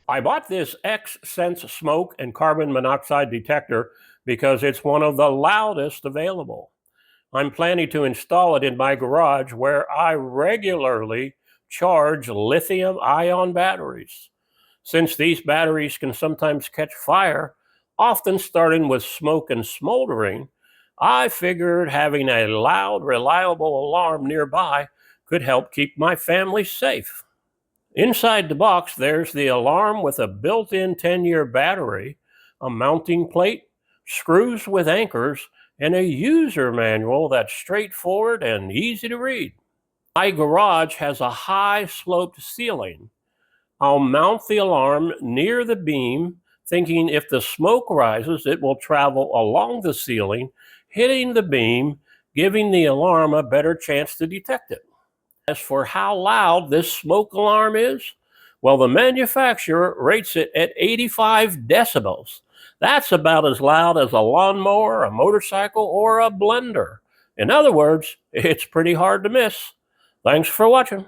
I bought this X-Sense smoke and carbon monoxide detector because it's one of the loudest available. I'm planning to install it in my garage where I regularly charge lithium ion batteries. Since these batteries can sometimes catch fire, often starting with smoke and smoldering, I figured having a loud, reliable alarm nearby could help keep my family safe. Inside the box, there's the alarm with a built in 10-year battery, a mounting plate, screws with anchors, and a user manual that's straightforward and easy to read. My garage has a high sloped ceiling. I'll mount the alarm near the beam, thinking if the smoke rises, it will travel along the ceiling, hitting the beam, giving the alarm a better chance to detect it. As for how loud this smoke alarm is, well, the manufacturer rates it at 85 decibels. That's about as loud as a lawnmower, a motorcycle, or a blender. In other words, it's pretty hard to miss. Thanks for watching.